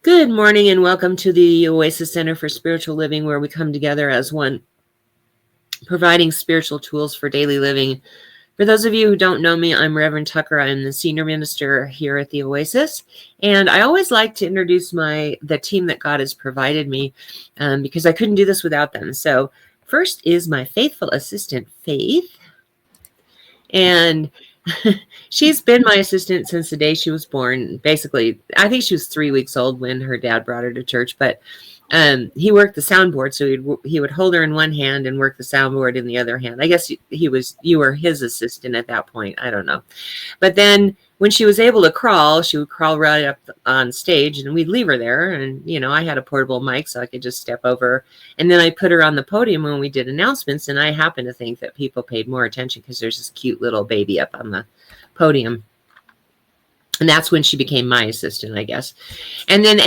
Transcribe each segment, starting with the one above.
Good morning and welcome to the Oasis Center for Spiritual Living, where we come together as one, providing spiritual tools for daily living. For those of you who don't know me, I'm Reverend Tucker. I'm the senior minister here at the Oasis, and I always like to introduce the team that God has provided me, because I couldn't do this without them. So first is my faithful assistant, Faith, and she's been my assistant since the day she was born. Basically, I think she was 3 weeks old when her dad brought her to church, but he worked the soundboard, so he would hold her in one hand and work the soundboard in the other hand. I guess you were his assistant at that point. I don't know. But then when she was able to crawl, she would crawl right up on stage, and we'd leave her there. And, I had a portable mic, so I could just step over. And then I put her on the podium when we did announcements, and I happen to think that people paid more attention because there's this cute little baby up on the podium. And that's when she became my assistant, I guess. And then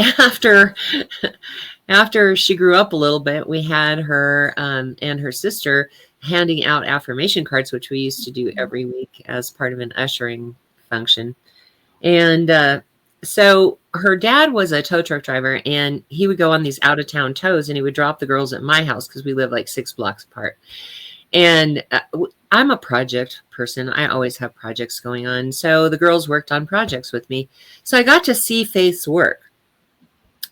after she grew up a little bit, we had her and her sister handing out affirmation cards, which we used to do every week as part of an ushering function. And so her dad was a tow truck driver, and he would go on these out-of-town tows, and he would drop the girls at my house because we live like 6 blocks apart. And I'm a project person. I always have projects going on. So the girls worked on projects with me. So I got to see Faith's work.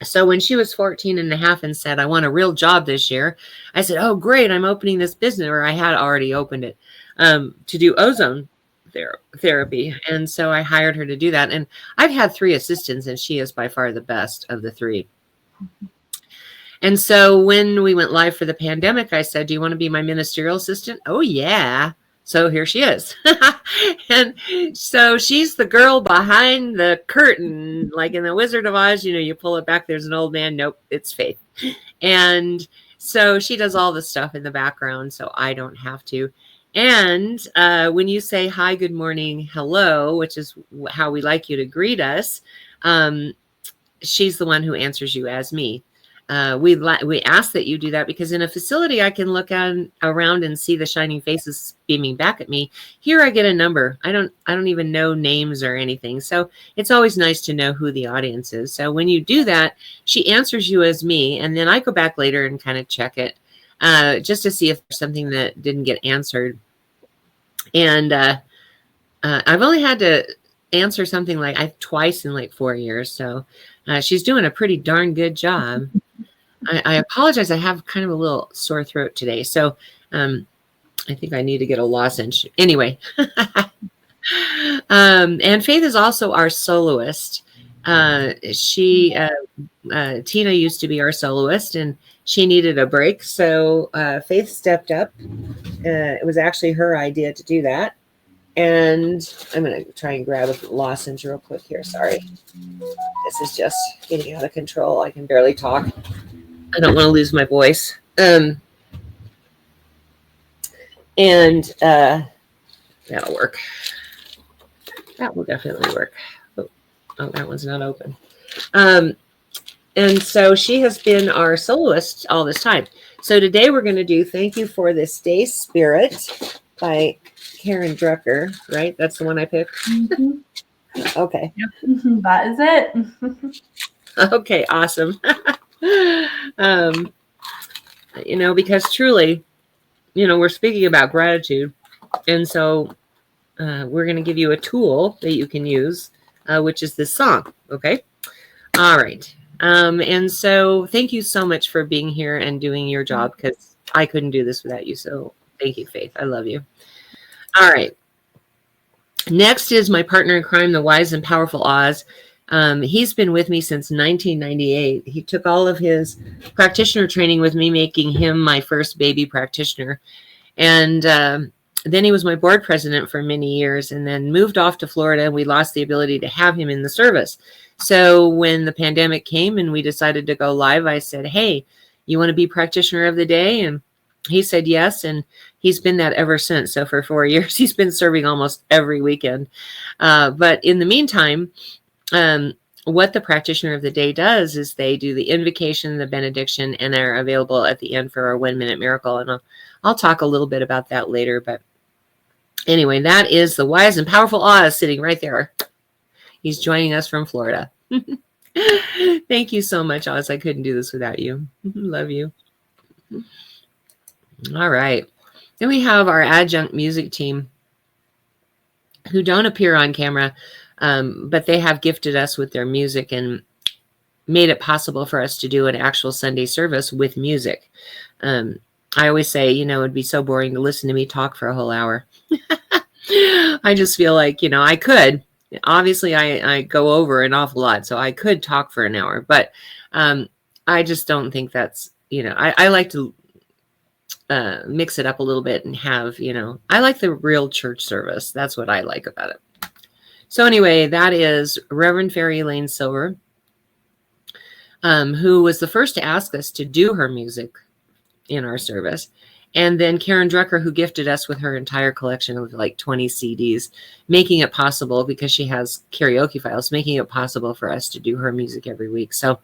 So when she was 14 and a half and said, I want a real job this year, I said, oh, great. I'm opening this business, or I had already opened it, to do ozone therapy. And so I hired her to do that. And I've had 3 assistants, and she is by far the best of the 3. And so when we went live for the pandemic, I said, do you want to be my ministerial assistant? Oh, yeah. So here she is. And so she's the girl behind the curtain, like in the Wizard of Oz, you pull it back, there's an old man. Nope, it's Faith. And so she does all the stuff in the background, so I don't have to. And when you say hi, good morning, hello, which is how we like you to greet us, she's the one who answers you as me. We ask that you do that because in a facility, I can look around and see the shining faces beaming back at me. Here I get a number. I don't even know names or anything. So it's always nice to know who the audience is. So when you do that, she answers you as me. And then I go back later and kind of check it, just to see if there's something that didn't get answered. And I've only had to answer something like twice in like 4 years. So she's doing a pretty darn good job. I apologize. I have kind of a little sore throat today. So I think I need to get a lozenge. Anyway. And Faith is also our soloist. Tina used to be our soloist, and she needed a break. So Faith stepped up. It was actually her idea to do that. And I'm going to try and grab a lozenge real quick here. Sorry. This is just getting out of control. I can barely talk. I don't want to lose my voice. And that'll work. That will definitely work. Oh, that one's not open. And so she has been our soloist all this time. So today we're going to do Thank You for This Day Spirit by Karen Drucker, right? That's the one I picked? Mm-hmm. Okay. Yep. That is it. Okay, awesome. Because truly, we're speaking about gratitude. And so we're going to give you a tool that you can use, which is this song. Okay. All right. And so thank you so much for being here and doing your job, because I couldn't do this without you. So thank you, Faith. I love you. All right. Next is my partner in crime, the wise and powerful Oz. He's been with me since 1998. He took all of his practitioner training with me, making him my first baby practitioner. And then he was my board president for many years, and then moved off to Florida, and we lost the ability to have him in the service. So when the pandemic came and we decided to go live, I said, hey, you want to be practitioner of the day? And he said yes, and he's been that ever since. So for 4 years, he's been serving almost every weekend. But in the meantime, what the practitioner of the day does is they do the invocation, the benediction, and they're available at the end for our 1-minute miracle. And I'll talk a little bit about that later. But anyway, that is the wise and powerful Oz sitting right there. He's joining us from Florida. Thank you so much, Oz. I couldn't do this without you. Love you. All right. Then we have our adjunct music team who don't appear on camera, but they have gifted us with their music and made it possible for us to do an actual Sunday service with music. I always say, it'd be so boring to listen to me talk for a whole hour. I just feel like, I could. Obviously, I go over an awful lot, so I could talk for an hour, but I just don't think that's, I like to mix it up a little bit and have, I like the real church service. That's what I like about it. So anyway, that is Reverend Fairy Elaine Silver, who was the first to ask us to do her music in our service. And then Karen Drucker, who gifted us with her entire collection of like 20 CDs, making it possible, because she has karaoke files, making it possible for us to do her music every week. So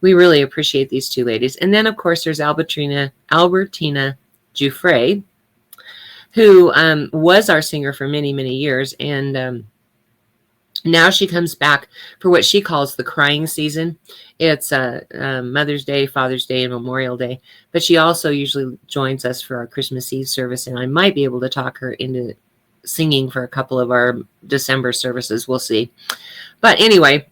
we really appreciate these two ladies. And then, of course, there's Albertina Giuffre, who was our singer for many, many years. And now she comes back for what she calls the crying season. It's Mother's Day, Father's Day, and Memorial Day. But she also usually joins us for our Christmas Eve service, and I might be able to talk her into singing for a couple of our December services. We'll see. But anyway,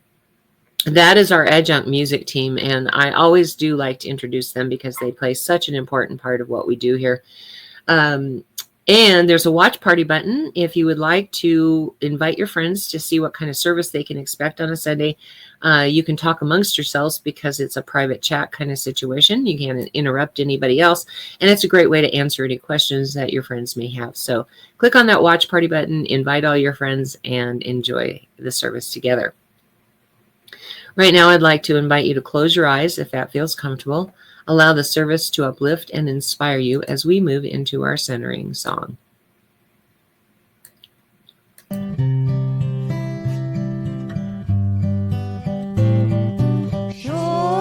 that is our adjunct music team, and I always do like to introduce them because they play such an important part of what we do here. And there's a watch party button if you would like to invite your friends to see what kind of service they can expect on a Sunday. You can talk amongst yourselves because it's a private chat kind of situation. You can't interrupt anybody else. And it's a great way to answer any questions that your friends may have. So click on that watch party button, invite all your friends, and enjoy the service together. Right now, I'd like to invite you to close your eyes if that feels comfortable. Allow the service to uplift and inspire you as we move into our centering song.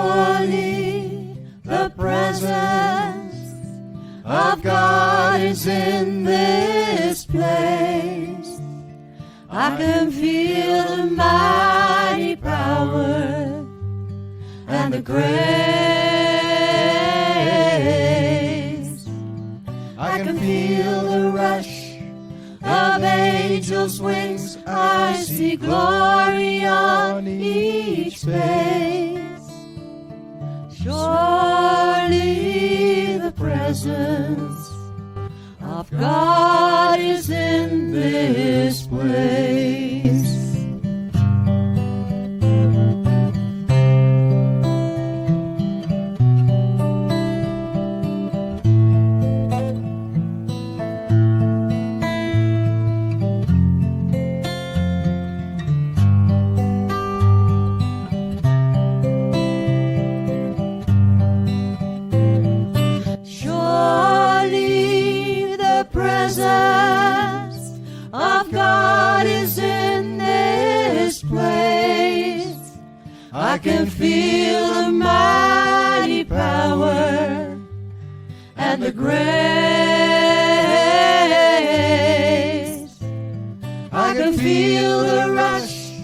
Surely the presence of God is in this place. I can feel the mighty power and the grace. I can feel the rush of angels' wings. I see glory on each face. Surely the presence of God is in this place. I can feel the mighty power and the grace. I can feel the rush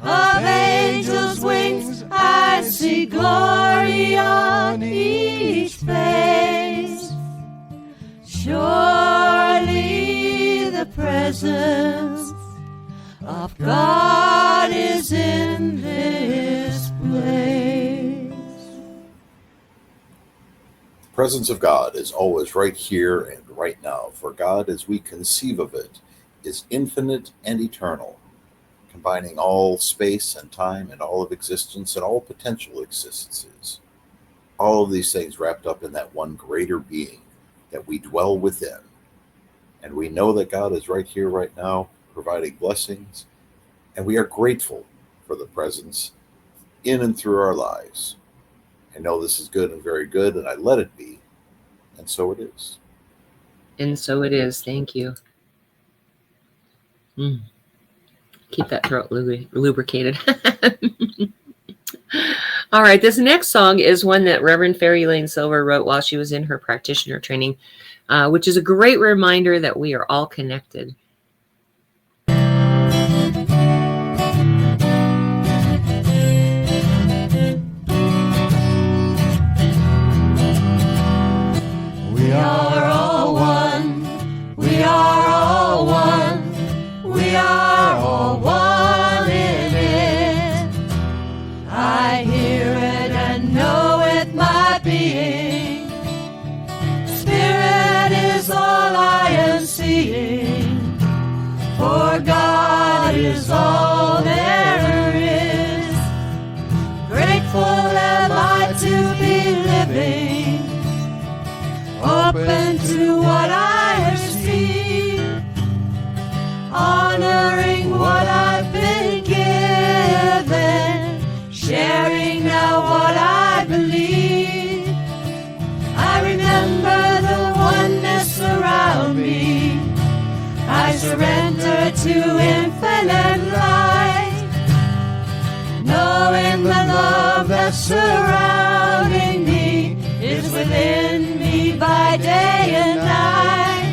of angels' wings. I see glory on each face. Surely the presence of God is in this place. The presence of God is always right here and right now, for God, as we conceive of it, is infinite and eternal, combining all space and time and all of existence and all potential existences. All of these things wrapped up in that one greater being that we dwell within. And we know that God is right here, right now, providing blessings, and we are grateful for the presence in and through our lives. I know this is good and very good, and I let it be, and so it is. And so it is. Thank you. Keep that throat lubricated. All right, this next song is one that Reverend Fairy Elaine Silver wrote while she was in her practitioner training, which is a great reminder that we are all connected. being. Spirit is all I am seeing, for God is all there is. Grateful am I to be living, open to what I receive, honoring what I've been given, sharing now what I believe. I remember the oneness around me. I surrender to infinite light, knowing the love that's surrounding me is within me by day and night.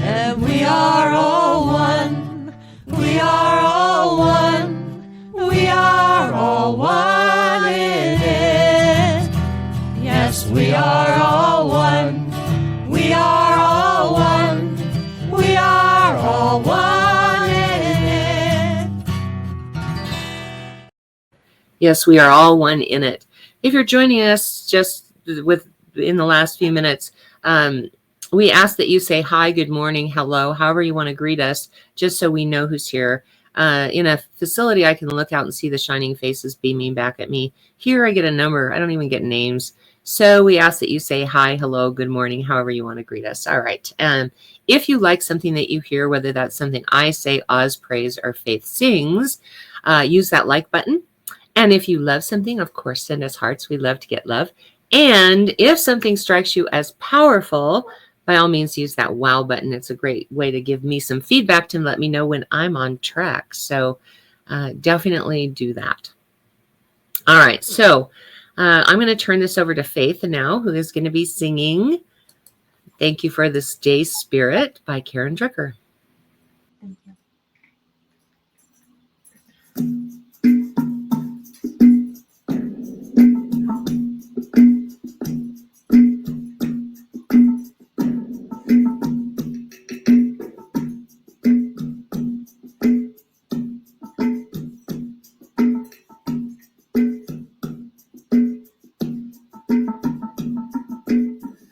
And we are all one, we are all one, we are all one in it. Yes, we are all one, we are all one, we are all one in it. Yes, we are all one in it. If you're joining us just in the last few minutes, we ask that you say hi, good morning, hello, however you want to greet us, just so we know who's here. In a facility, I can look out and see the shining faces beaming back at me. Here, I get a number. I don't even get names. So we ask that you say hi, hello, good morning, however you want to greet us. All right. If you like something that you hear, whether that's something I say, Oz prays, or Faith sings, use that like button. And if you love something, of course, send us hearts. We love to get love. And if something strikes you as powerful, by all means, use that wow button. It's a great way to give me some feedback to let me know when I'm on track. So definitely do that. All right. So I'm going to turn this over to Faith now, who is going to be singing Thank You for This Day, Spirit by Karen Drucker. Thank you.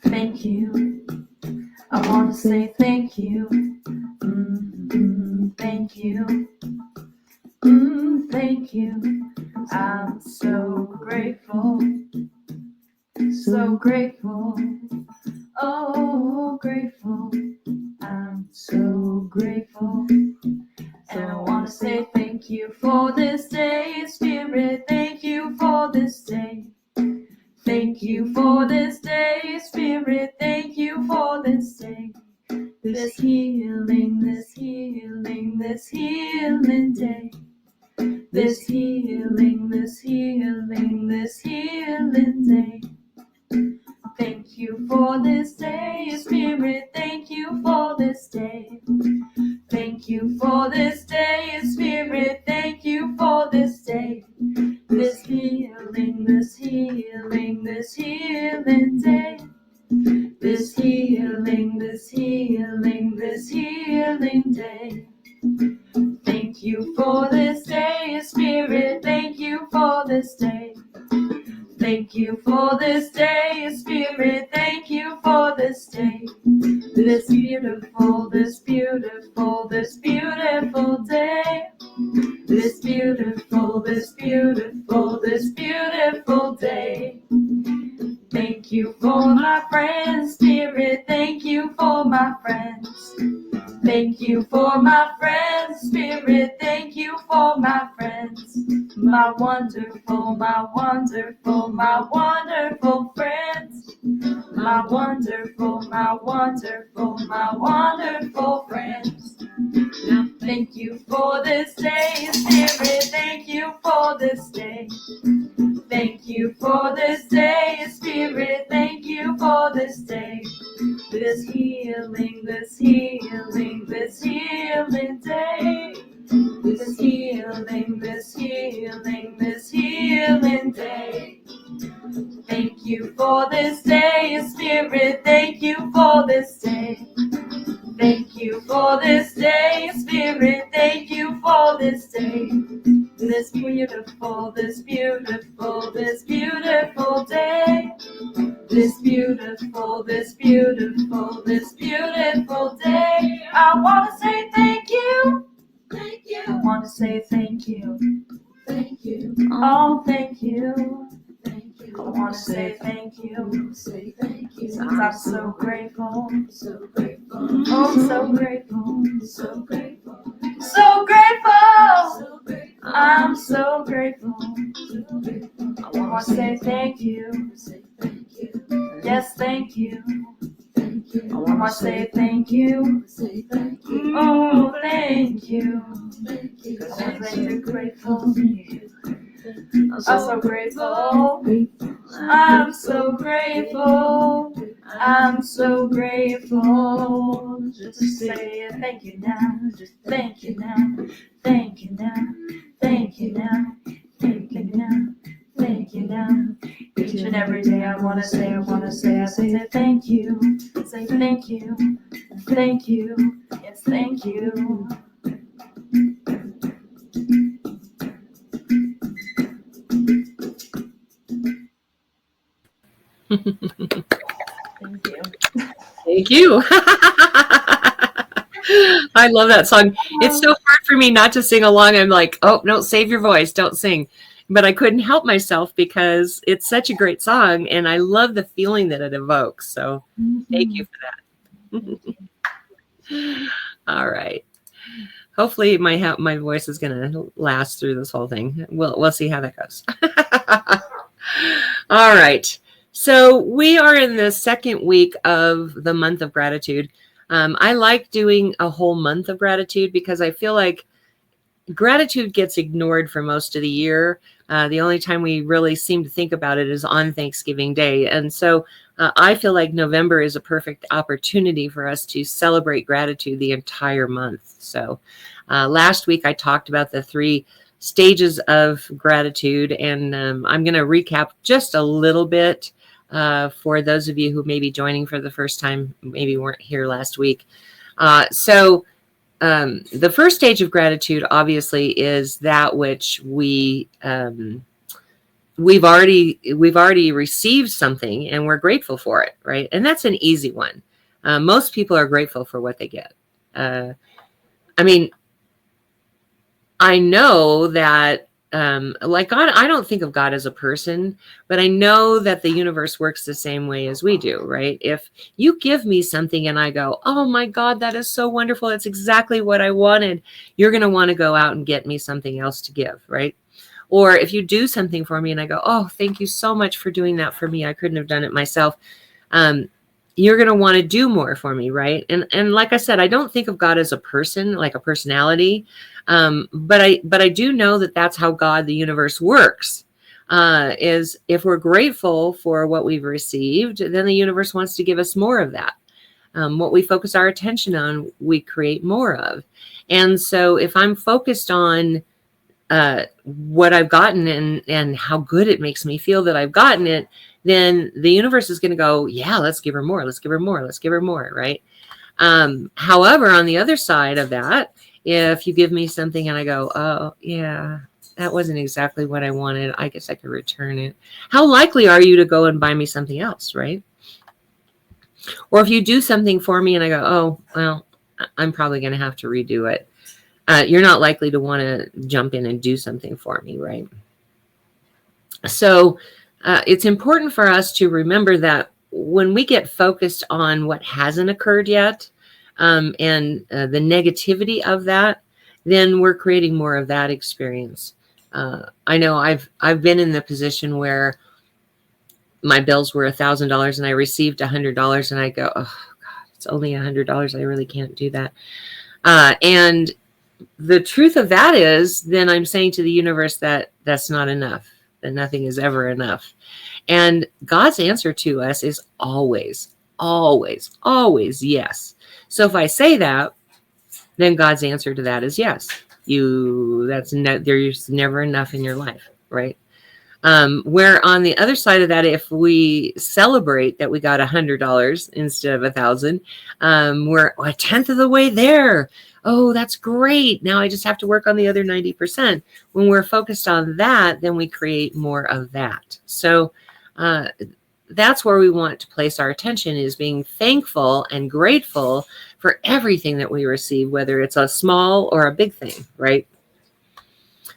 Thank you. I want to say thank you. Thank you. Thank you. I'm so grateful. So grateful. Oh, grateful. I'm so grateful. And I want to say thank you for this day, Spirit. Thank you for this day. Thank you for this day, Spirit. Thank you for this day. This healing, this healing, this healing day. This healing, this healing, this healing day. Thank you for this day, Spirit. Thank you for this day. Thank you for this day, Spirit. Thank you for this day. This healing, this healing, this healing day. This healing, this healing, this healing day. Thank you for this day, Spirit. Thank you for this day. Thank you for this day, Spirit. Thank you for this day. This beautiful, this beautiful, this beautiful day. This beautiful, this beautiful, this beautiful day. Thank you for my friends, Spirit. Thank you for my friends. Thank you for my friends, Spirit. Thank you for my friends. My wonderful, my wonderful, my wonderful friends. My wonderful, my wonderful, my wonderful friends. Now thank you for this day, Spirit. Thank you for this day. Thank you for this day, Spirit. Thank you for this day. This healing, this healing, this healing day. This healing, this healing, this healing day. Thank you for this day, Spirit. Thank you for this day. Thank you for this day, Spirit. Thank you for this day. This beautiful, beautiful, this beautiful, this beautiful day. This beautiful, this beautiful, this beautiful day. I want to say thank you. Thank you. I want to say thank you. Thank you. Oh, thank you. Thank you. I want to say thank you. Say thank you. Since I'm so grateful. So grateful. Oh, so grateful. So grateful. So grateful. So grateful. I'm so grateful. So grateful. I want to say thank you. Say thank you. Yes, thank you. Thank you. I want to say thank you. Say thank you. Oh, thank you. Thank you. Because I'm so grateful. I'm so grateful. I'm so grateful. I'm so grateful. Just to say thank you now. Just thank you now. Thank you now. Thank you now. Thank you now. Thank you now. Each and every day I want to say, I say thank you. Say thank you. Thank you. Yes, thank you. Thank you. Thank you. I love that song. It's so hard for me not to sing along. I'm like, oh, no, save your voice. Don't sing. But I couldn't help myself because it's such a great song and I love the feeling that it evokes. So thank you for that. All right. Hopefully my voice is going to last through this whole thing. We'll see how that goes. All right. So we are in the second week of the month of gratitude. I like doing a whole month of gratitude because I feel like gratitude gets ignored for most of the year. The only time we really seem to think about it is on Thanksgiving Day. And so I feel like November is a perfect opportunity for us to celebrate gratitude the entire month. So last week I talked about the 3 stages of gratitude, and I'm going to recap just a little bit for those of you who may be joining for the first time, maybe weren't here last week. So the first stage of gratitude obviously is that which we've already received something and we're grateful for it, right? And that's an easy one. Most people are grateful for what they get. I mean, I know that like God, I don't think of God as a person, but I know that the universe works the same way as we do, right? If you give me something and I go, oh my God, that is so wonderful. It's exactly what I wanted. You're going to want to go out and get me something else to give, right? Or if you do something for me and I go, oh, thank you so much for doing that for me. I couldn't have done it myself. You're going to want to do more for me, right? And like I said, I don't think of God as a person, like a personality. But I do know that that's how God, the universe, works. Is if we're grateful for what we've received, then the universe wants to give us more of that. What we focus our attention on, we create more of. And so if I'm focused on what I've gotten and how good it makes me feel that I've gotten it, then the universe is going to go, yeah, let's give her more. Let's give her more. Let's give her more. Right. However, on the other side of that, if you give me something and I go, oh, yeah, that wasn't exactly what I wanted, I guess I could return it. How likely are you to go and buy me something else, right? Or if you do something for me and I go, oh, well, I'm probably going to have to redo it. You're not likely to want to jump in and do something for me, right? So it's important for us to remember that when we get focused on what hasn't occurred yet, and the negativity of that, then we're creating more of that experience. I know I've been in the position where my bills were $1,000 and I received $100 and I go, oh God, it's only $100. I really can't do that. And the truth of that is, then I'm saying to the universe that that's not enough, that nothing is ever enough. And God's answer to us is always, always, always yes. So if I say that, then God's answer to that is yes. There's never enough in your life, right? Where on the other side of that, if we celebrate that we got $100 instead of 1,000, we're a tenth of the way there. Oh, that's great. Now I just have to work on the other 90%. When we're focused on that, then we create more of that. So that's where we want to place our attention, is being thankful and grateful for everything that we receive, whether it's a small or a big thing, right?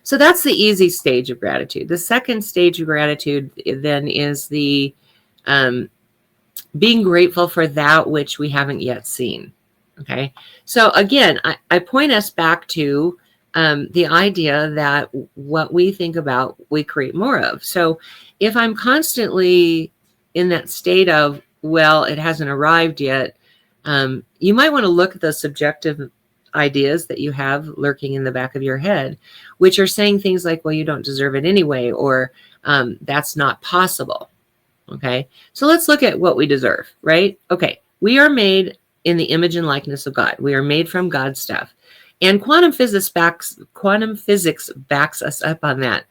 So that's the easy stage of gratitude. The second stage of gratitude then is the being grateful for that which we haven't yet seen. Okay. So again, I point us back to the idea that what we think about, we create more of. So if I'm constantly in that state of, well, it hasn't arrived yet, you might want to look at those subjective ideas that you have lurking in the back of your head, which are saying things like, well, you don't deserve it anyway, or that's not possible. Okay. So let's look at what we deserve, right? Okay. We are made in the image and likeness of God. We are made from God's stuff. And quantum physics backs us up on that.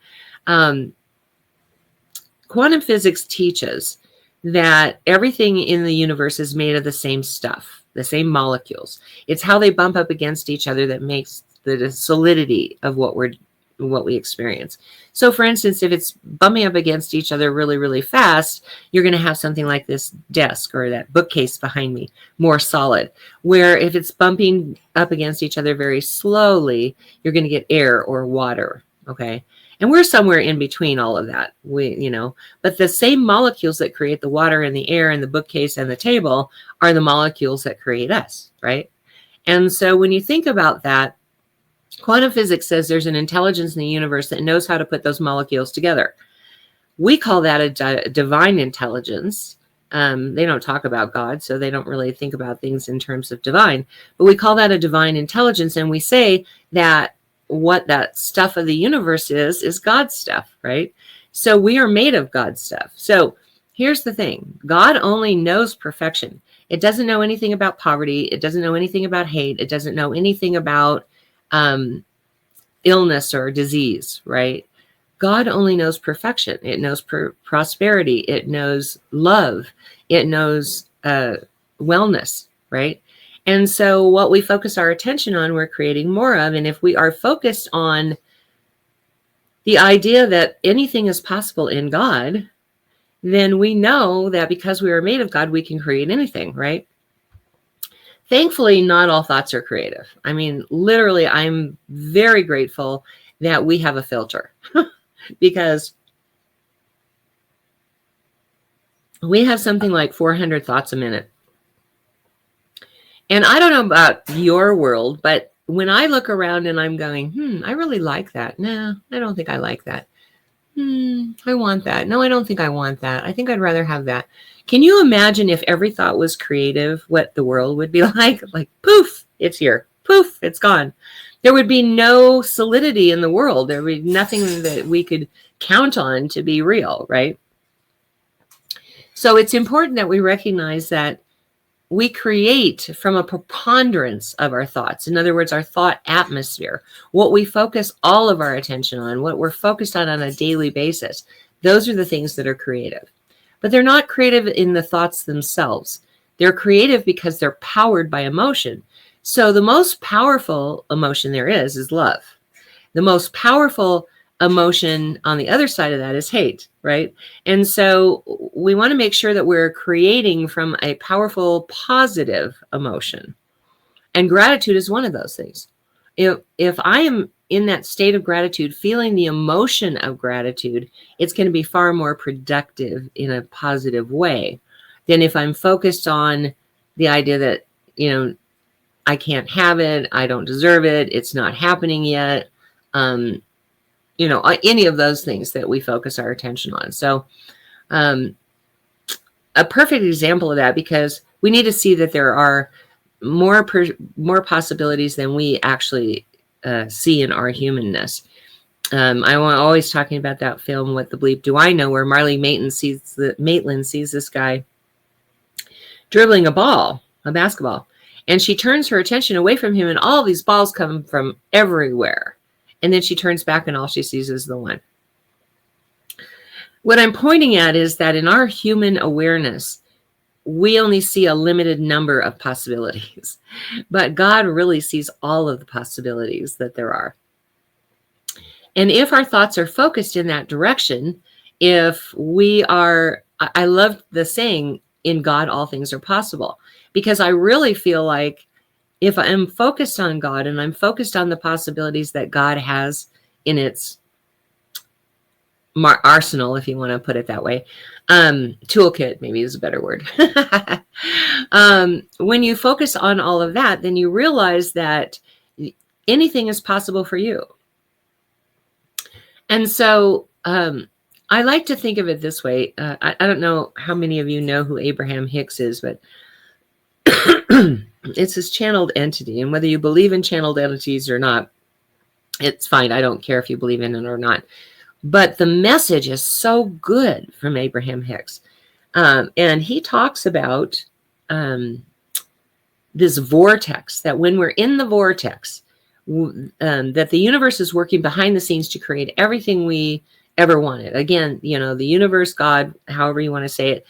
Quantum physics teaches that everything in the universe is made of the same stuff, the same molecules. It's how they bump up against each other that makes the solidity of what we experience. So for instance, if it's bumping up against each other really, really fast, you're going to have something like this desk or that bookcase behind me, more solid. Where if it's bumping up against each other very slowly, you're going to get air or water. Okay. And we're somewhere in between all of that. But the same molecules that create the water and the air and the bookcase and the table are the molecules that create us, right? And so when you think about that, quantum physics says there's an intelligence in the universe that knows how to put those molecules together. We call that a divine intelligence. They don't talk about God, so they don't really think about things in terms of divine. But we call that a divine intelligence, and we say that what that stuff of the universe is God's stuff, right? So we are made of God's stuff. So here's the thing. God only knows perfection. It doesn't know anything about poverty. It doesn't know anything about hate. It doesn't know anything about illness or disease, right? God only knows perfection. It knows prosperity. It knows love. It knows wellness, right? And so what we focus our attention on, we're creating more of. And if we are focused on the idea that anything is possible in God, then we know that because we are made of God, we can create anything, right? Thankfully, not all thoughts are creative. I mean, literally, I'm very grateful that we have a filter because we have something like 400 thoughts a minute. And I don't know about your world, but when I look around and I'm going, I really like that. No, I don't think I like that. I want that. No, I don't think I want that. I think I'd rather have that. Can you imagine if every thought was creative, what the world would be like? Like, poof, it's here. Poof, it's gone. There would be no solidity in the world. There would be nothing that we could count on to be real, right? So it's important that we recognize that we create from a preponderance of our thoughts. In other words, our thought atmosphere, what we focus all of our attention on, what we're focused on a daily basis. Those are the things that are creative. But they're not creative in the thoughts themselves. They're creative because they're powered by emotion. So the most powerful emotion there is love. The most powerful emotion on the other side of that is hate, right? And so we want to make sure that we're creating from a powerful, positive emotion. And gratitude is one of those things. If I am in that state of gratitude, feeling the emotion of gratitude, it's going to be far more productive in a positive way than if I'm focused on the idea that, I can't have it, I don't deserve it, it's not happening yet. Any of those things that we focus our attention on. So a perfect example of that, because we need to see that there are more possibilities than we actually see in our humanness. I'm always talking about that film, What the Bleep Do I Know, where Marlee Maitland sees this guy dribbling a basketball, and she turns her attention away from him, and all these balls come from everywhere. And then she turns back and all she sees is the one. What I'm pointing at is that in our human awareness, we only see a limited number of possibilities, but God really sees all of the possibilities that there are. And if our thoughts are focused in that direction, if we are, I love the saying, in God, all things are possible, because I really feel like if I'm focused on God and I'm focused on the possibilities that God has in its arsenal, if you want to put it that way, toolkit maybe is a better word. When you focus on all of that, then you realize that anything is possible for you. And so I like to think of it this way. I don't know how many of you know who Abraham Hicks is, but it's his channeled entity. And whether you believe in channeled entities or not, it's fine. I don't care if you believe in it or not. But the message is so good from Abraham Hicks. And he talks about this vortex, that when we're in the vortex, that the universe is working behind the scenes to create everything we ever wanted. Again, the universe, God, however you want to say it,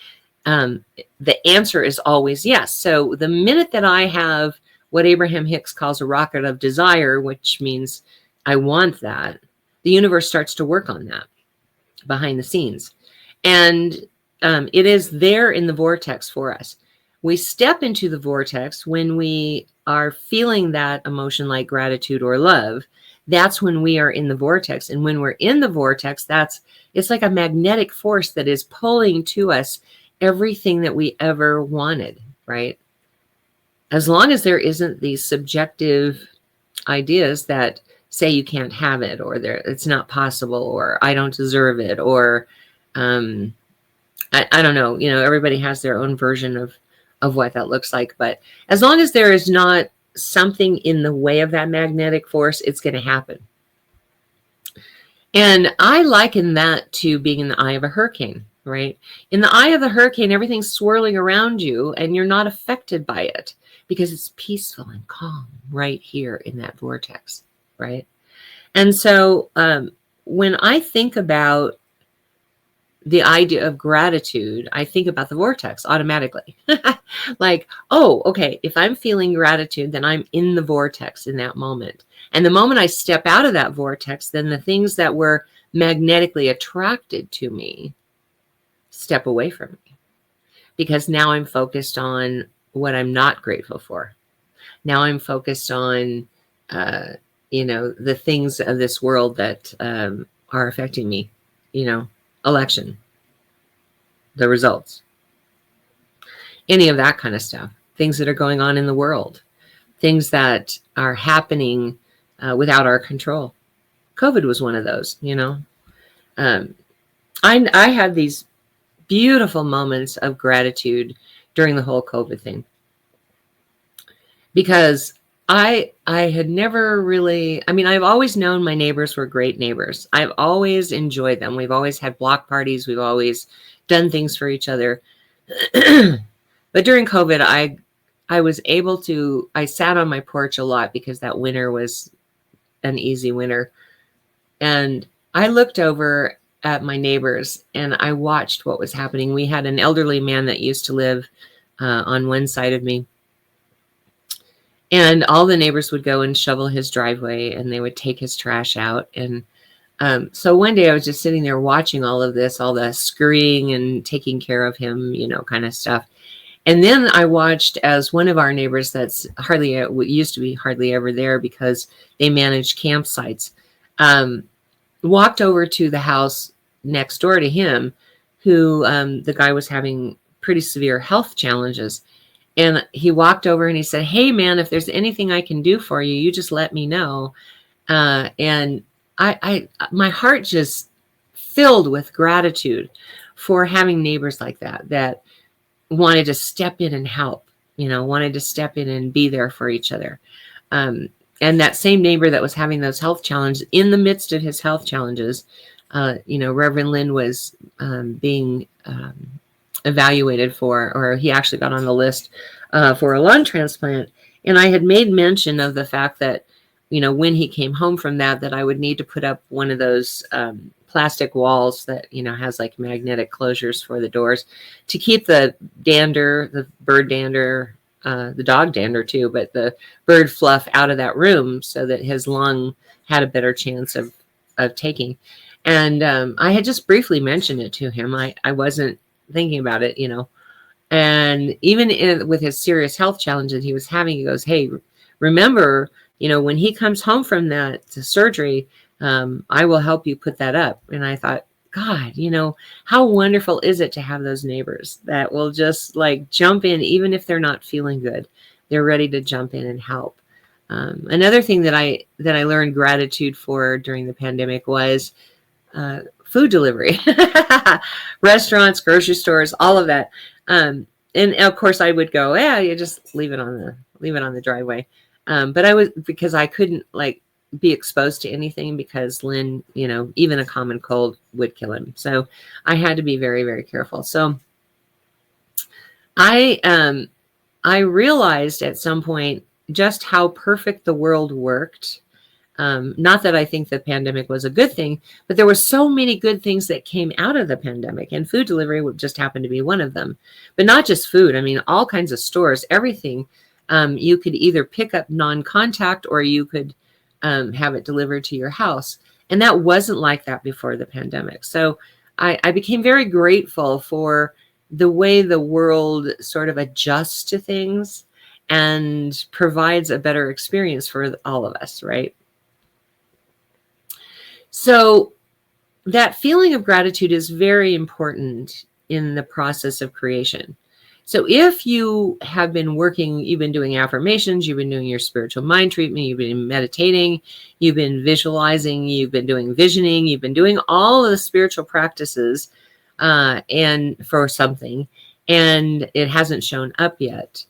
the answer is always yes. So the minute that I have what Abraham Hicks calls a rocket of desire, which means I want that, the universe starts to work on that behind the scenes. And it is there in the vortex for us. We step into the vortex when we are feeling that emotion like gratitude or love. That's when we are in the vortex. And when we're in the vortex, it's like a magnetic force that is pulling to us everything that we ever wanted, right? As long as there isn't these subjective ideas that say you can't have it, or it's not possible, or I don't deserve it, or I don't know, everybody has their own version of what that looks like. But as long as there is not something in the way of that magnetic force, it's going to happen. And I liken that to being in the eye of a hurricane, right? In the eye of the hurricane, everything's swirling around you and you're not affected by it because it's peaceful and calm right here in that vortex, right? And so when I think about the idea of gratitude, I think about the vortex automatically. Like, oh, okay, if I'm feeling gratitude, then I'm in the vortex in that moment. And the moment I step out of that vortex, then the things that were magnetically attracted to me step away from me. Because now I'm focused on what I'm not grateful for. Now I'm focused on, the things of this world that are affecting me, election, the results, any of that kind of stuff, things that are going on in the world, things that are happening without our control. COVID was one of those, I had these beautiful moments of gratitude during the whole COVID thing, because I had never really, I've always known my neighbors were great neighbors. I've always enjoyed them. We've always had block parties. We've always done things for each other. But during COVID, I was able to, I sat on my porch a lot because that winter was an easy winter. And I looked over at my neighbors and I watched what was happening. We had an elderly man that used to live on one side of me. And all the neighbors would go and shovel his driveway and they would take his trash out. And so one day I was just sitting there watching all of this, all the scurrying and taking care of him, kind of stuff. And then I watched as one of our neighbors that's used to be hardly ever there because they managed campsites, walked over to the house next door to him, who the guy was having pretty severe health challenges. And he walked over and he said, "Hey, man, if there's anything I can do for you, you just let me know." And my heart just filled with gratitude for having neighbors like that wanted to step in and help, wanted to step in and be there for each other. And that same neighbor that was having those health challenges, in the midst of his health challenges, Reverend Lynn was being evaluated for, or he actually got on the list for a lung transplant. And I had made mention of the fact that, when he came home from that I would need to put up one of those plastic walls that, has like magnetic closures for the doors to keep the dander, the bird dander, the dog dander too, but the bird fluff out of that room so that his lung had a better chance of taking. And I had just briefly mentioned it to him. I wasn't thinking about it, and even with his serious health challenge that he was having, he goes, hey, remember, when he comes home from that surgery, I will help you put that up. And I thought, God, how wonderful is it to have those neighbors that will just like jump in, even if they're not feeling good, they're ready to jump in and help. Another thing that I learned gratitude for during the pandemic was food delivery, restaurants, grocery stores, all of that. And of course I would go, yeah, you just leave it on the driveway. But because I couldn't like be exposed to anything because Lynn, even a common cold would kill him. So I had to be very, very careful. So I realized at some point just how perfect the world worked. Not that I think the pandemic was a good thing, but there were so many good things that came out of the pandemic, and food delivery would just happen to be one of them. But not just food. I mean, all kinds of stores, everything. You could either pick up non-contact or you could have it delivered to your house. And that wasn't like that before the pandemic. So I became very grateful for the way the world sort of adjusts to things and provides a better experience for all of us, right? So that feeling of gratitude is very important in the process of creation. So if you have been working, you've been doing affirmations, you've been doing your spiritual mind treatment, you've been meditating, you've been visualizing, you've been doing visioning, you've been doing all of the spiritual practices and for something, and it hasn't shown up yet,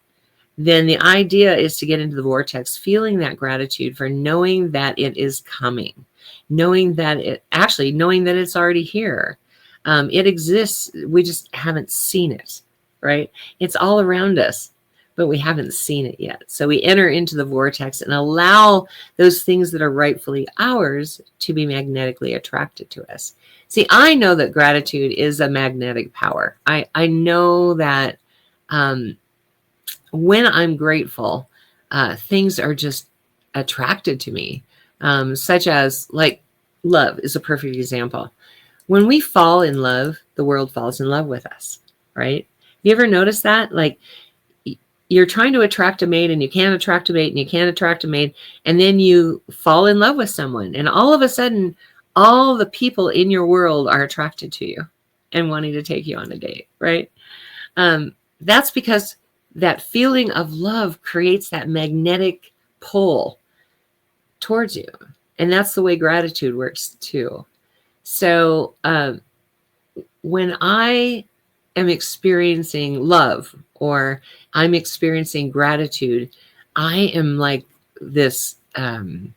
then the idea is to get into the vortex, feeling that gratitude for knowing that it is coming, knowing that it's already here. It exists. We just haven't seen it. Right? It's all around us, but we haven't seen it yet. So we enter into the vortex and allow those things that are rightfully ours to be magnetically attracted to us. See, I know that gratitude is a magnetic power. I know that when I'm grateful, things are just attracted to me, such as like love is a perfect example. When we fall in love, the world falls in love with us, right? You ever notice that? Like you're trying to attract a mate and you can't attract a mate and you can't attract a mate. And then you fall in love with someone. And all of a sudden, all the people in your world are attracted to you and wanting to take you on a date, right? That's because that feeling of love creates that magnetic pull towards you. And that's the way gratitude works too. So when I am experiencing love or I'm experiencing gratitude, I am like this, I'm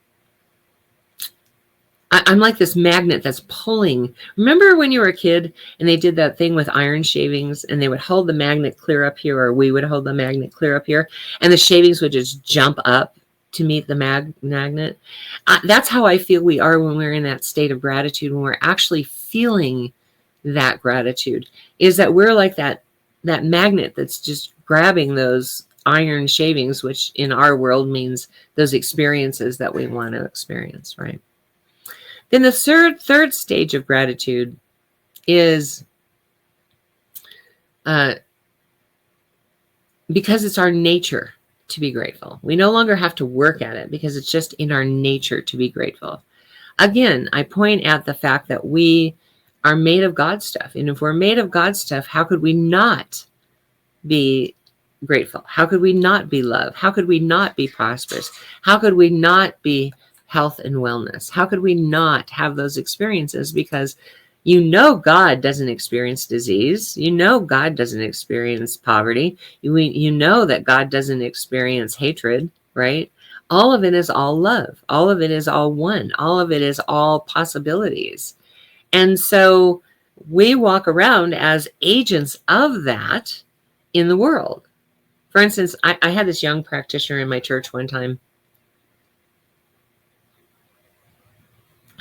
like this magnet that's pulling. Remember when you were a kid and they did that thing with iron shavings and they would hold the magnet clear up here, or we would hold the magnet clear up here, and the shavings would just jump up to meet the magnet? That's how I feel we are when we're in that state of gratitude, when we're actually feeling that gratitude, is that we're like that magnet that's just grabbing those iron shavings, which in our world means those experiences that we want to experience, right? Then the third stage of gratitude is because it's our nature to be grateful. We no longer have to work at it because it's just in our nature to be grateful. Again, I point at the fact that we are made of God stuff. And if we're made of God stuff, how could we not be grateful? How could we not be loved? How could we not be prosperous? How could we not be health and wellness? How could we not have those experiences? Because God doesn't experience disease. God doesn't experience poverty. You know that God doesn't experience hatred, right? All of it is all love. All of it is all one. All of it is all possibilities. And so we walk around as agents of that in the world. For instance, I had this young practitioner in my church one time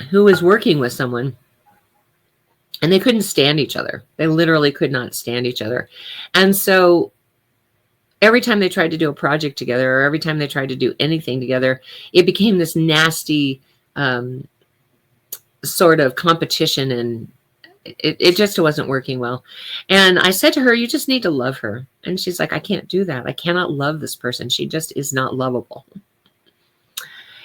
who was working with someone And they couldn't stand each other. They literally could not stand each other. And so every time they tried to do a project together, or every time they tried to do anything together, it became this nasty sort of competition, and it just wasn't working well. And I said to her, you just need to love her. And she's like, I can't do that. I cannot love this person. She just is not lovable.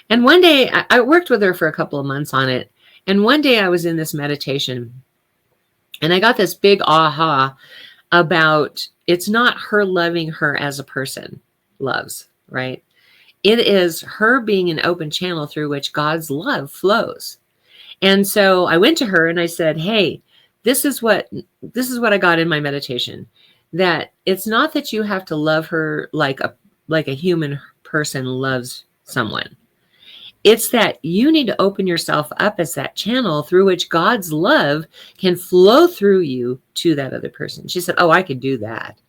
And one day I worked with her for a couple of months on it. And one day I was in this meditation and I got this big aha about it's not her loving her as a person loves, right? It is her being an open channel through which God's love flows. And so I went to her and I said, hey, this is what I got in my meditation, that it's not that you have to love her like a human person loves someone. It's that you need to open yourself up as that channel through which God's love can flow through you to that other person. She said, oh, I could do that.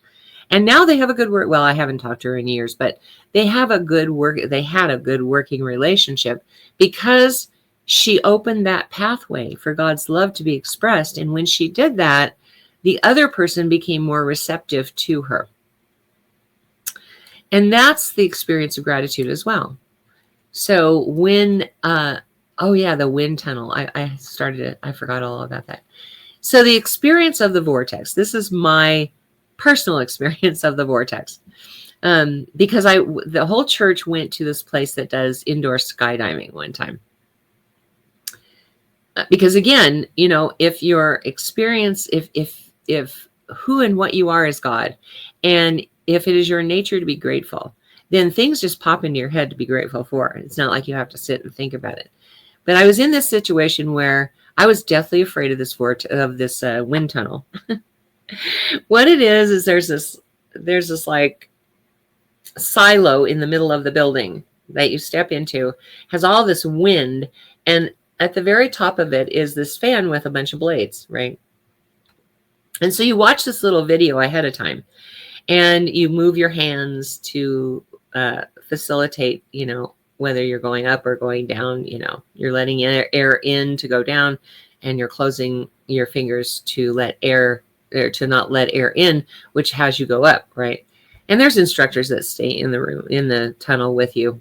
And now they have a good work. Well, I haven't talked to her in years, but they have a good work. They had a good working relationship because she opened that pathway for God's love to be expressed. And when she did that, the other person became more receptive to her. And that's the experience of gratitude as well. So when, the wind tunnel, I started it. I forgot all about that. So the experience of the vortex, this is my personal experience of the vortex. Because the whole church went to this place that does indoor skydiving one time. Because again, if your experience, if who and what you are is God, and if it is your nature to be grateful, then things just pop into your head to be grateful for. It's not like you have to sit and think about it. But I was in this situation where I was deathly afraid of this wind tunnel. What it is there's this like silo in the middle of the building that you step into, has all this wind, and at the very top of it is this fan with a bunch of blades, right? And so you watch this little video ahead of time, and you move your hands to facilitate, whether you're going up or going down, you're letting air in to go down, and you're closing your fingers to let air, or to not let air in, which has you go up, right? And there's instructors that stay in the room, in the tunnel with you.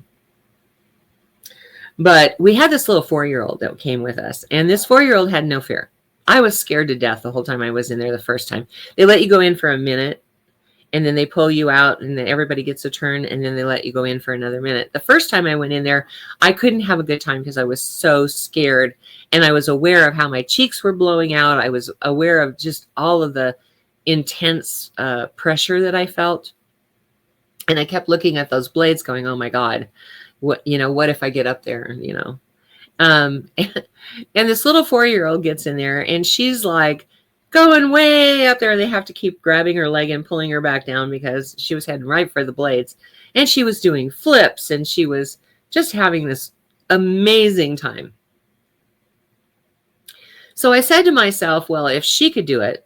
But we had this little 4-year-old that came with us, and this 4-year-old had no fear. I was scared to death the whole time I was in there the first time. They let you go in for a minute, and then they pull you out, and then everybody gets a turn, and then they let you go in for another minute. The first time I went in there, I couldn't have a good time because I was so scared, and I was aware of how my cheeks were blowing out. I was aware of just all of the intense pressure that I felt, and I kept looking at those blades going, oh my God, what if I get up there, and this little 4-year-old gets in there, and she's like going way up there. They have to keep grabbing her leg and pulling her back down because she was heading right for the blades, and she was doing flips, and she was just having this amazing time. So I said to myself, well, if she could do it,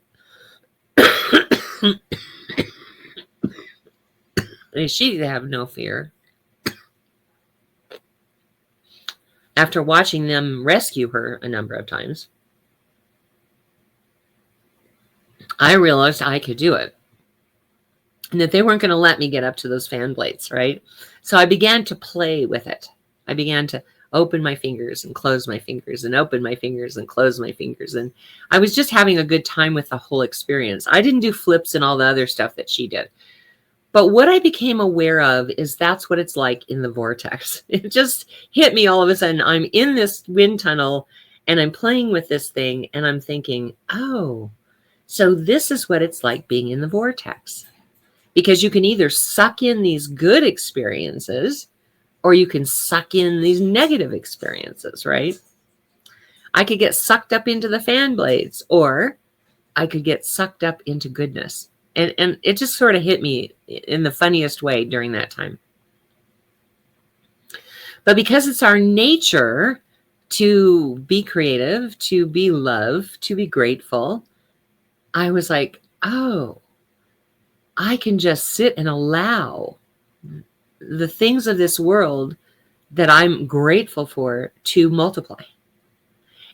she'd have no fear. After watching them rescue her a number of times, I realized I could do it, and that they weren't going to let me get up to those fan blades, right? So I began to play with it. I began to open my fingers and close my fingers and open my fingers and close my fingers. And I was just having a good time with the whole experience. I didn't do flips and all the other stuff that she did. But what I became aware of is that's what it's like in the vortex. It just hit me all of a sudden. I'm in this wind tunnel and I'm playing with this thing and I'm thinking, oh, so this is what it's like being in the vortex. Because you can either suck in these good experiences or you can suck in these negative experiences, right? I could get sucked up into the fan blades, or I could get sucked up into goodness. And it just sort of hit me in the funniest way during that time. But because it's our nature to be creative, to be love, to be grateful, I was like, oh, I can just sit and allow the things of this world that I'm grateful for to multiply.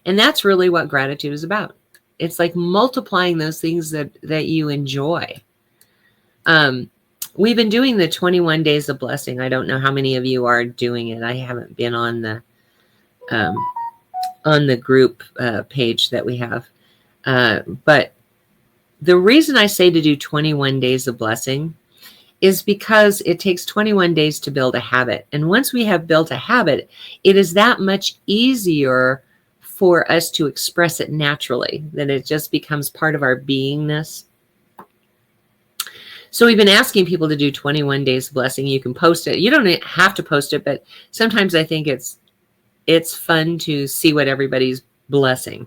And that's really what gratitude is about. It's like multiplying those things that you enjoy. We've been doing the 21 days of blessing. I don't know how many of you are doing it. I haven't been on the group page that we have. But the reason I say to do 21 days of blessing is because it takes 21 days to build a habit. And once we have built a habit, it is that much easier for us to express it naturally, that it just becomes part of our beingness. So we've been asking people to do 21 days of blessing. You can post it. You don't have to post it, but sometimes I think it's fun to see what everybody's blessing.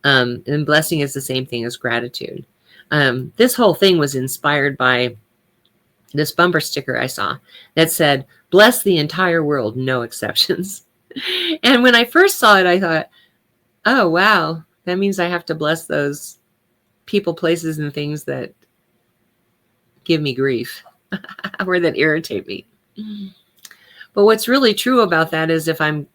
And blessing is the same thing as gratitude. This whole thing was inspired by this bumper sticker I saw that said, "Bless the entire world, no exceptions." And when I first saw it, I thought, oh, wow, that means I have to bless those people, places, and things that give me grief or that irritate me. But what's really true about that is if I'm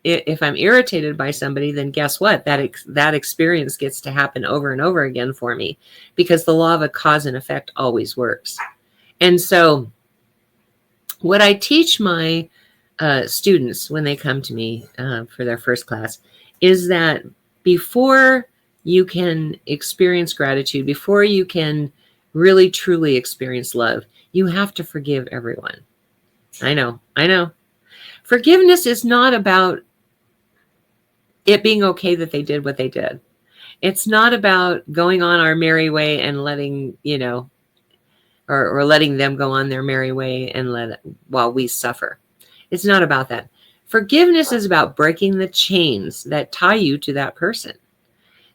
irritated by somebody, then guess what? That experience gets to happen over and over again for me, because the law of a cause and effect always works. And so what I teach my students when they come to me for their first class is that before you can experience gratitude, before you can really truly experience love, you have to forgive everyone. I know. Forgiveness is not about it being okay that they did what they did. It's not about going on our merry way and letting, or letting them go on their merry way and while we suffer. It's not about that. Forgiveness is about breaking the chains that tie you to that person.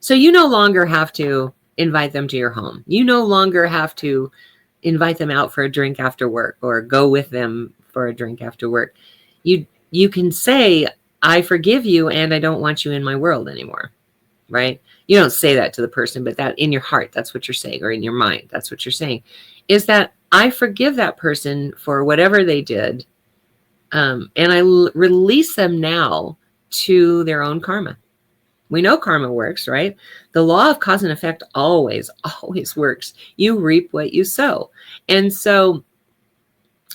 So you no longer have to invite them to your home. You no longer have to invite them out for a drink after work or go with them for a drink after work. You can say, I forgive you and I don't want you in my world anymore, right? You don't say that to the person, but that in your heart, that's what you're saying, or in your mind, that's what you're saying, is that I forgive that person for whatever they did. And I release them now to their own karma. We know karma works, right? The law of cause and effect always works. You reap what you sow. And so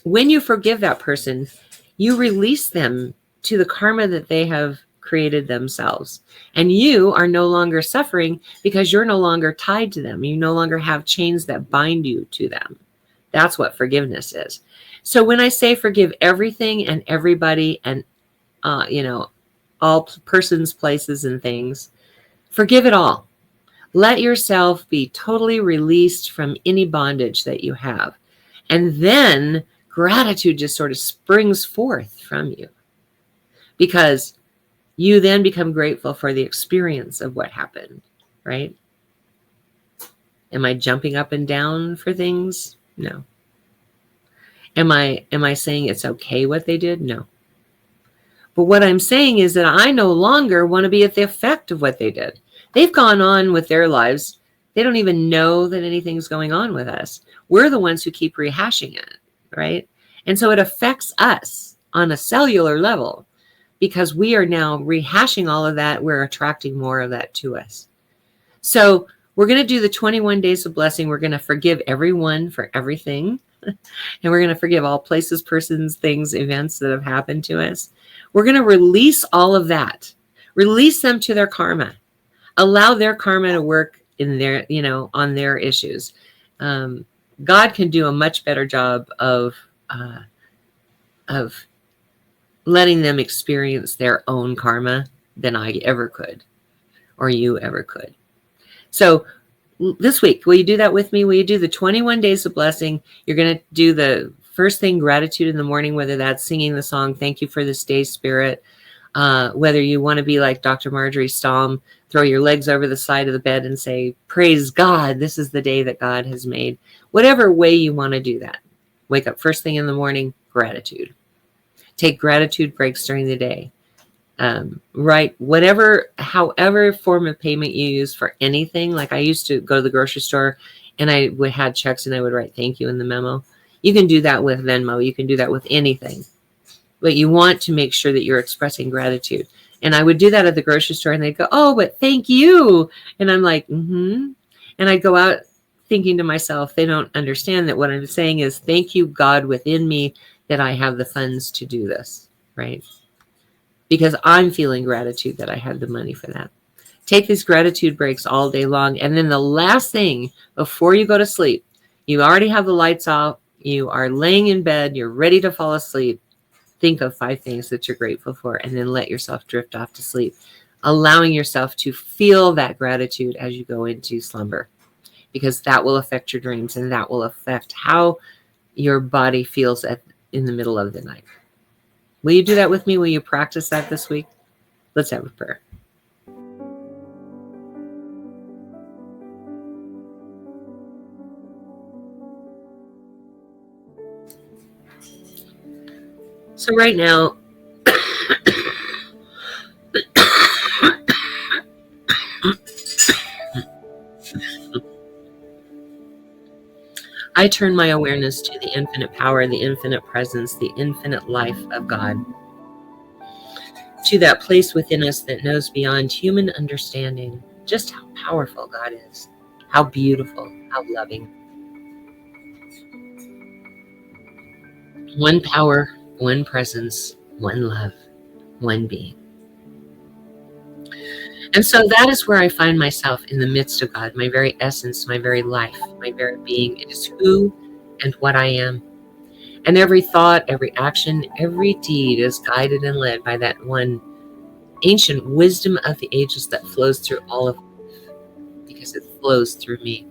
when you forgive that person, you release them to the karma that they have created themselves. And you are no longer suffering because you're no longer tied to them. You no longer have chains that bind you to them. That's what forgiveness is. So when I say forgive everything and everybody and, all persons, places, and things, forgive it all. Let yourself be totally released from any bondage that you have. And then gratitude just sort of springs forth from you, because you then become grateful for the experience of what happened, right? Am I jumping up and down for things? No. Am I saying it's okay what they did? No. But what I'm saying is that I no longer want to be at the effect of what they did. They've gone on with their lives. They don't even know that anything's going on with us. We're the ones who keep rehashing it, right? And so it affects us on a cellular level, because we are now rehashing all of that. We're attracting more of that to us. So we're going to do the 21 days of blessing. We're going to forgive everyone for everything. And we're going to forgive all places, persons, things, events that have happened to us. We're going to release all of that. Release them to their karma. Allow their karma to work in their, on their issues. God can do a much better job of letting them experience their own karma than I ever could, or you ever could. So this week, will you do that with me? Will you do the 21 days of blessing? You're going to do the first thing, gratitude in the morning, whether that's singing the song, Thank You for This Day, Spirit. Whether you want to be like Dr. Marjorie Stahl, throw your legs over the side of the bed and say, praise God, this is the day that God has made. Whatever way you want to do that. Wake up first thing in the morning, gratitude. Take gratitude breaks during the day. Right, however form of payment you use for anything. Like I used to go to the grocery store and I had checks and I would write thank you in the memo. You can do that with Venmo. You can do that with anything. But you want to make sure that you're expressing gratitude. And I would do that at the grocery store, and they'd go, "Oh, but thank you." And I'm like, mm-hmm. And I'd go out thinking to myself, they don't understand that what I'm saying is, thank you, God within me, that I have the funds to do this, right? Because I'm feeling gratitude that I had the money for that. Take these gratitude breaks all day long. And then the last thing before you go to sleep, you already have the lights off, you are laying in bed, you're ready to fall asleep. Think of 5 things that you're grateful for, and then let yourself drift off to sleep, allowing yourself to feel that gratitude as you go into slumber, because that will affect your dreams, and that will affect how your body feels in the middle of the night. Will you do that with me? Will you practice that this week? Let's have a prayer. So right now, I turn my awareness to the infinite power, the infinite presence, the infinite life of God, to that place within us that knows beyond human understanding just how powerful God is, how beautiful, how loving. One power, one presence, one love, one being. And so that is where I find myself in the midst of God, my very essence, my very life, my very being. It is who and what I am. And every thought, every action, every deed is guided and led by that one ancient wisdom of the ages that flows through all of life, because it flows through me.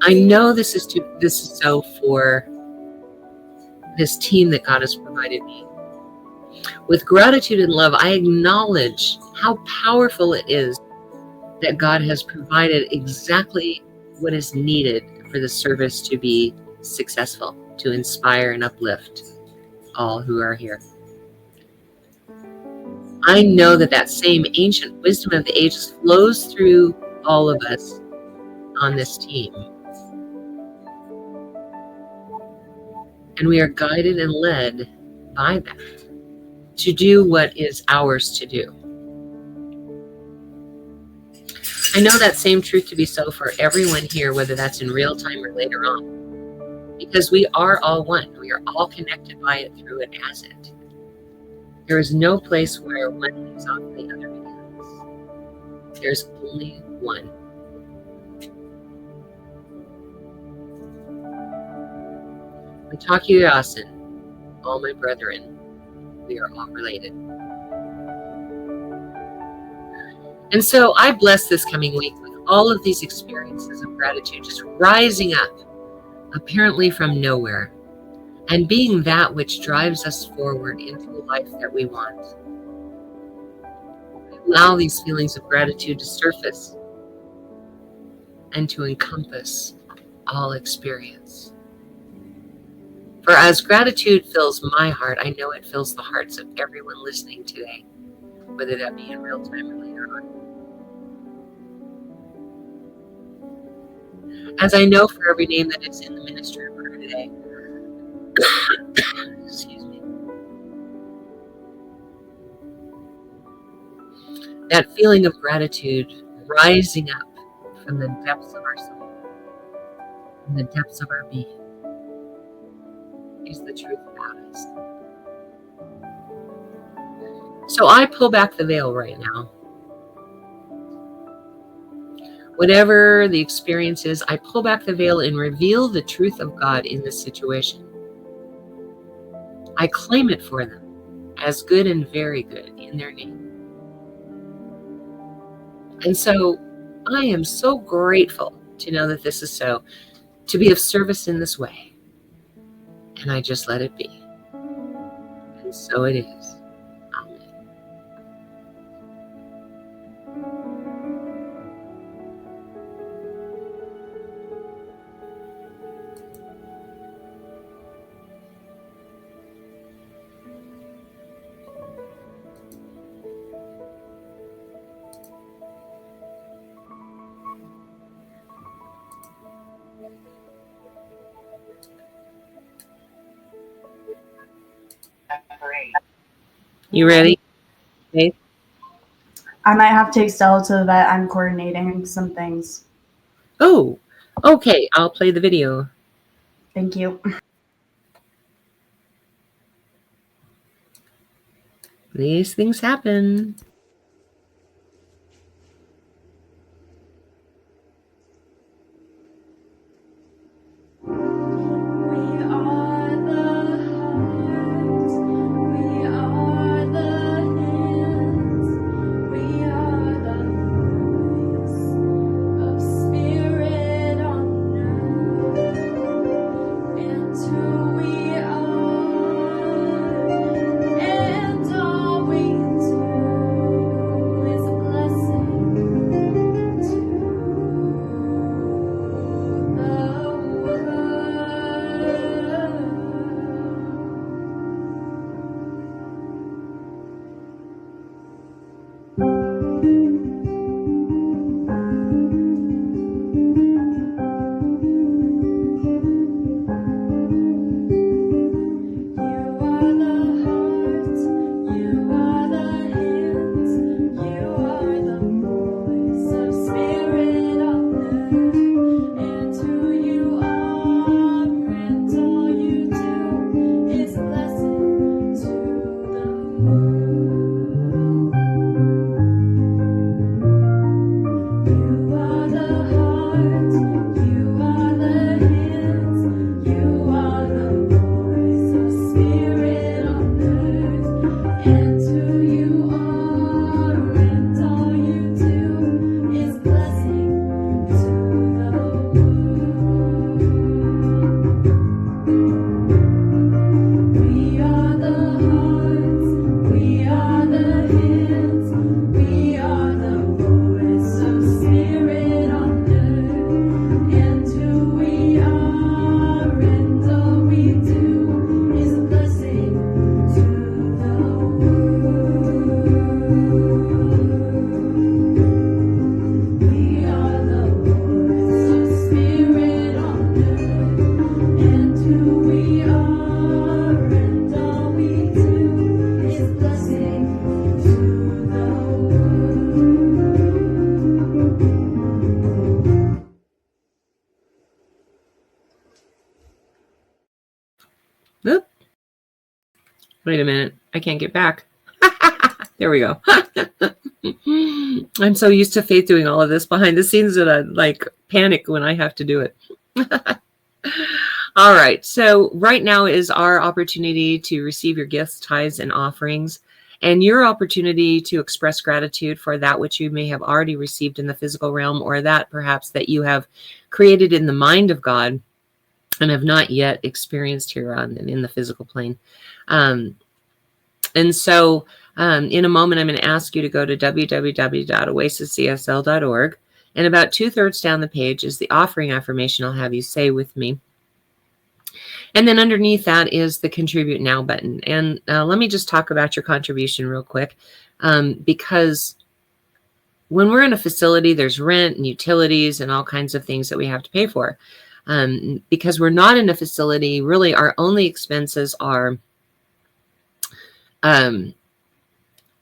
I know this is so for this team that God has provided me. With gratitude and love, I acknowledge how powerful it is that God has provided exactly what is needed for the service to be successful, to inspire and uplift all who are here. I know that that same ancient wisdom of the ages flows through all of us on this team. And we are guided and led by that to do what is ours to do. I know that same truth to be so for everyone here, whether that's in real time or later on, because we are all one. We are all connected by it, through it, as it. There is no place where one leaves off and the other begins. There's only one. Mitaku Yasin, all my brethren, we are all related. And so I bless this coming week with all of these experiences of gratitude just rising up, apparently from nowhere, and being that which drives us forward into the life that we want. Allow these feelings of gratitude to surface and to encompass all experience. For as gratitude fills my heart, I know it fills the hearts of everyone listening today, whether that be in real time or later on. As I know for every name that is in the ministry of prayer today, excuse me, that feeling of gratitude rising up from the depths of our soul, from the depths of our being, is the truth about us. So I pull back the veil right now. Whatever the experience is, I pull back the veil and reveal the truth of God in this situation. I claim it for them as good and very good in their name. And so I am so grateful to know that this is so, to be of service in this way. And I just let it be. And so it is. Amen. You ready? Faith? I might have to take Stella to the vet. I'm coordinating some things. Oh, okay. I'll play the video. Thank you. These things happen. Oop. Wait a minute. I can't get back. There we go. I'm so used to Faith doing all of this behind the scenes that I like panic when I have to do it. All right. So right now is our opportunity to receive your gifts, tithes, and offerings, and your opportunity to express gratitude for that which you may have already received in the physical realm, or that perhaps that you have created in the mind of God and have not yet experienced here on in the physical plane. And so in a moment, I'm going to ask you to go to www.oasiscsl.org. And about 2/3 down the page is the offering affirmation I'll have you say with me. And then underneath that is the Contribute Now button. And let me just talk about your contribution real quick, because when we're in a facility, there's rent and utilities and all kinds of things that we have to pay for. Because we're not in a facility, really our only expenses are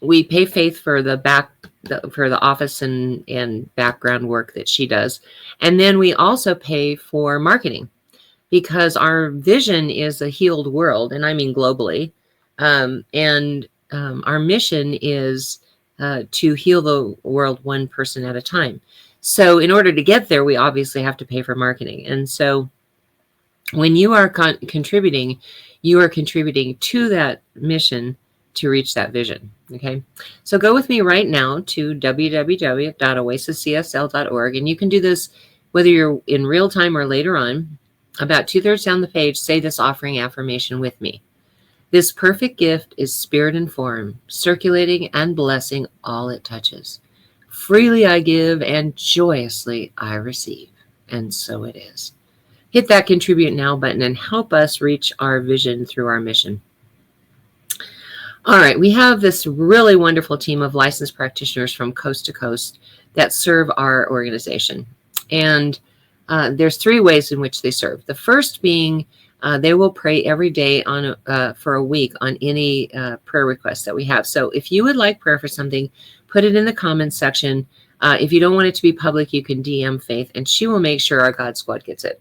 we pay Faith for for the office and background work that she does. And then we also pay for marketing, because our vision is a healed world, and I mean globally. And our mission is to heal the world one person at a time. So in order to get there, we obviously have to pay for marketing. And so when you are contributing, you are contributing to that mission to reach that vision. Okay. So go with me right now to www.oasiscsl.org. And you can do this whether you're in real time or later on. About 2/3 down the page, say this offering affirmation with me. This perfect gift is spirit and form, circulating and blessing all it touches. Freely I give and joyously I receive. And so it is. Hit that Contribute Now button and help us reach our vision through our mission. All right, we have this really wonderful team of licensed practitioners from coast to coast that serve our organization. And there's 3 ways in which they serve. The first being They will pray every day for a week on any prayer requests that we have. So if you would like prayer for something, put it in the comments section. If you don't want it to be public, you can DM Faith, and she will make sure our God Squad gets it.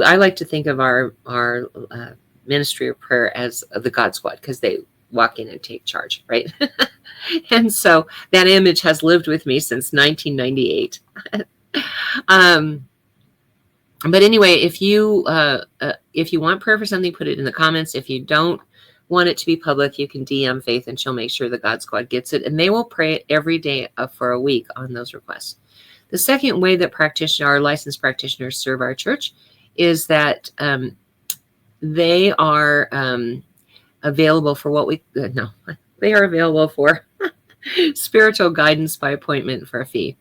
I like to think of our ministry of prayer as the God Squad, because they walk in and take charge, right? And so that image has lived with me since 1998. But anyway, if you want prayer for something, put it in the comments. If you don't want it to be public, you can DM Faith, and she'll make sure the God Squad gets it. And they will pray every day for a week on those requests. The second way that our licensed practitioners serve our church is that they are available for they are available for spiritual guidance by appointment for a fee.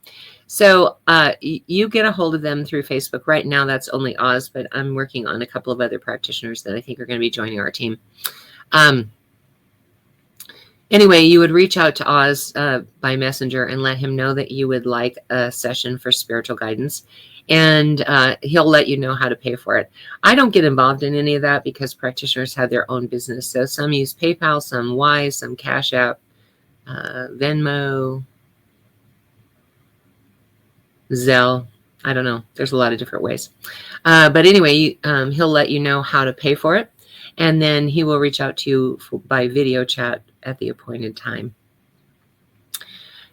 So you get a hold of them through Facebook. Right now, that's only Oz, but I'm working on a couple of other practitioners that I think are going to be joining our team. Anyway, you would reach out to Oz by messenger and let him know that you would like a session for spiritual guidance, and he'll let you know how to pay for it. I don't get involved in any of that because practitioners have their own business. So some use PayPal, some Wise, some Cash App, Venmo, Zelle. I don't know. There's a lot of different ways. But anyway, he'll let you know how to pay for it, and then he will reach out to you by video chat at the appointed time.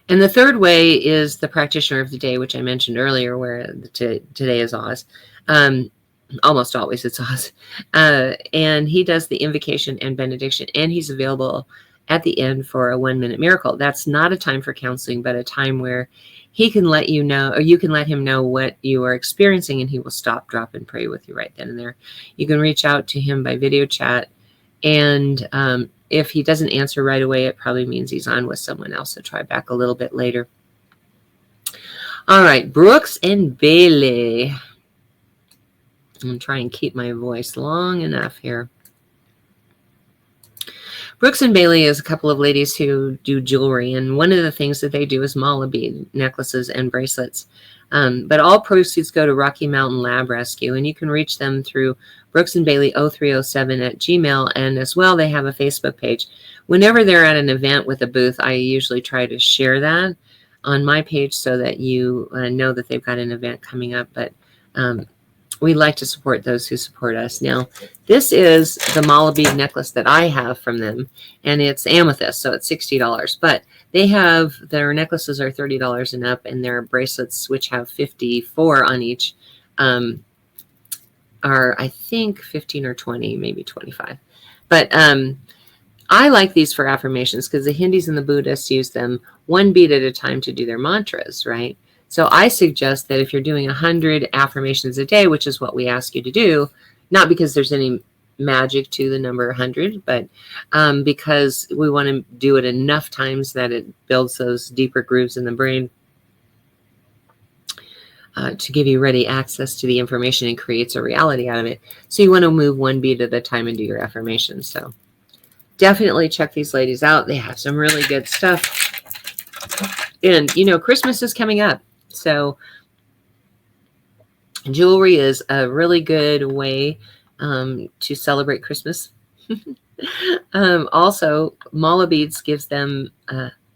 And the third way is the practitioner of the day, which I mentioned earlier, where today is Oz. Almost always it's Oz. And he does the invocation and benediction, and he's available at the end for a 1-minute miracle. That's not a time for counseling, but a time where he can let you know, or you can let him know what you are experiencing, and he will stop, drop, and pray with you right then and there. You can reach out to him by video chat, and if he doesn't answer right away, it probably means he's on with someone else. So try back a little bit later. All right, Brooks and Bailey. I'm going to try and keep my voice long enough here. Brooks and Bailey is a couple of ladies who do jewelry, and one of the things that they do is mala bead necklaces and bracelets. But all proceeds go to Rocky Mountain Lab Rescue, and you can reach them through Brooks and Bailey 0307 at Gmail, and as well they have a Facebook page. Whenever they're at an event with a booth, I usually try to share that on my page so that you know that they've got an event coming up. But we like to support those who support us. Now, this is the mala bead necklace that I have from them, and it's amethyst, so it's $60. But they have, their necklaces are $30 and up, and their bracelets, which have 54 on each, are, I think, 15 or 20, maybe 25. But I like these for affirmations because the Hindus and the Buddhists use them one bead at a time to do their mantras, right? So I suggest that if you're doing 100 affirmations a day, which is what we ask you to do, not because there's any magic to the number 100, but because we want to do it enough times that it builds those deeper grooves in the brain to give you ready access to the information and creates a reality out of it. So you want to move one bead at a time and do your affirmations. So definitely check these ladies out. They have some really good stuff. And, you know, Christmas is coming up. So jewelry is a really good way to celebrate Christmas. Also, mala beads gives them,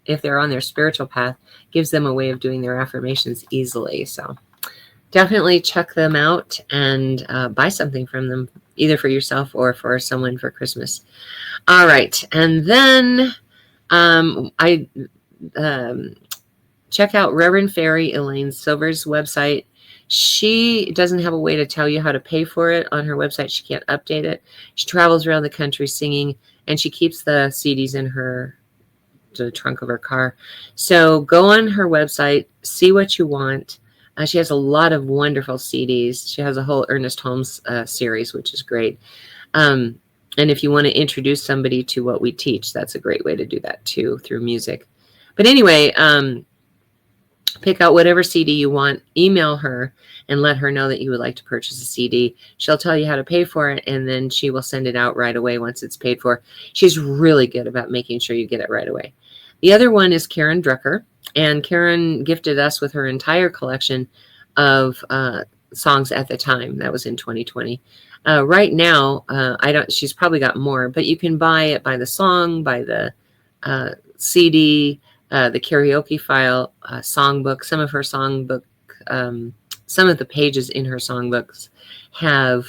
if they're on their spiritual path, gives them a way of doing their affirmations easily. So definitely check them out and buy something from them, either for yourself or for someone for Christmas. All right. And then I check out Reverend Fairy Elaine Silver's website. She doesn't have a way to tell you how to pay for it on her website. She can't update it. She travels around the country singing, and she keeps the CDs in the trunk of her car. So go on her website, see what you want. She has a lot of wonderful CDs. She has a whole Ernest Holmes series, which is great. And if you want to introduce somebody to what we teach, that's a great way to do that too, through music. But anyway, pick out whatever CD you want, email her, and let her know that you would like to purchase a CD. She'll tell you how to pay for it, and then she will send it out right away once it's paid for. She's really good about making sure you get it right away. The other one is Karen Drucker, and Karen gifted us with her entire collection of songs at the time. That was in 2020. Right now, I don't. She's probably got more, but you can buy it by the song, by the CD, the karaoke file, songbook. Some of her songbook, some of the pages in her songbooks have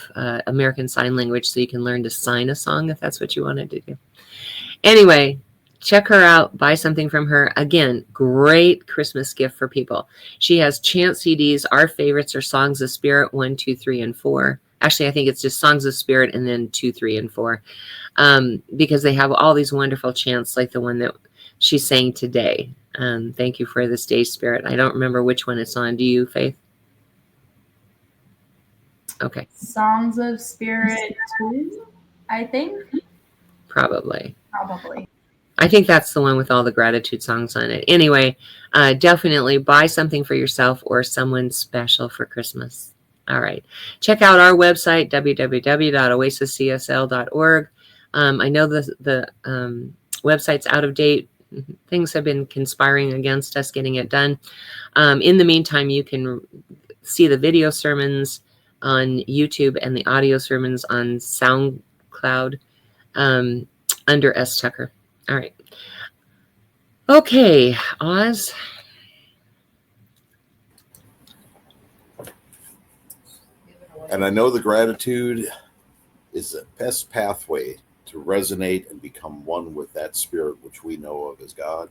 American Sign Language, so you can learn to sign a song if that's what you wanted to do. Anyway, check her out. Buy something from her. Again, great Christmas gift for people. She has chant CDs. Our favorites are Songs of Spirit 1, 2, 3, and 4. Actually, I think it's just Songs of Spirit and then 2, 3, and 4, because they have all these wonderful chants like the one that she sang today. Thank you for this day, Spirit. I don't remember which one it's on. Do you, Faith? Okay. Songs of Spirit 2, I think. Probably. I think that's the one with all the gratitude songs on it. Anyway, definitely buy something for yourself or someone special for Christmas. All right. Check out our website, www.oasiscsl.org. I know the website's out of date. Things have been conspiring against us getting it done. In the meantime, you can see the video sermons on YouTube and the audio sermons on SoundCloud under S. Tucker. All right. Okay, Oz. And I know the gratitude is the best pathway to resonate and become one with that spirit which we know of as God.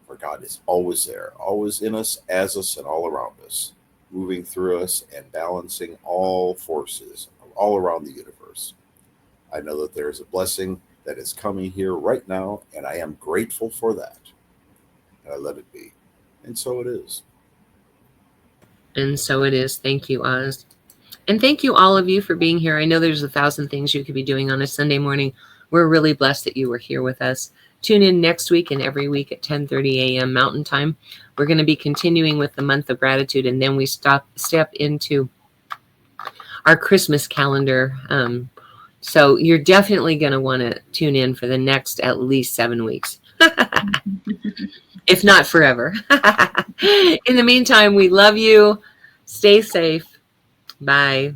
For God is always there, always in us, as us, and all around us, moving through us and balancing all forces all around the universe. I know that there is a blessing that is coming here right now, and I am grateful for that. And I let it be. And so it is. And so it is. Thank you, Oz. And thank you, all of you, for being here. I know there's 1,000 things you could be doing on a Sunday morning. We're really blessed that you were here with us. Tune in next week and every week at 10:30 a.m. Mountain Time. We're going to be continuing with the month of gratitude, and then we step into our Christmas calendar. So you're definitely going to want to tune in for the next at least 7 weeks, if not forever. In the meantime, we love you. Stay safe. Bye.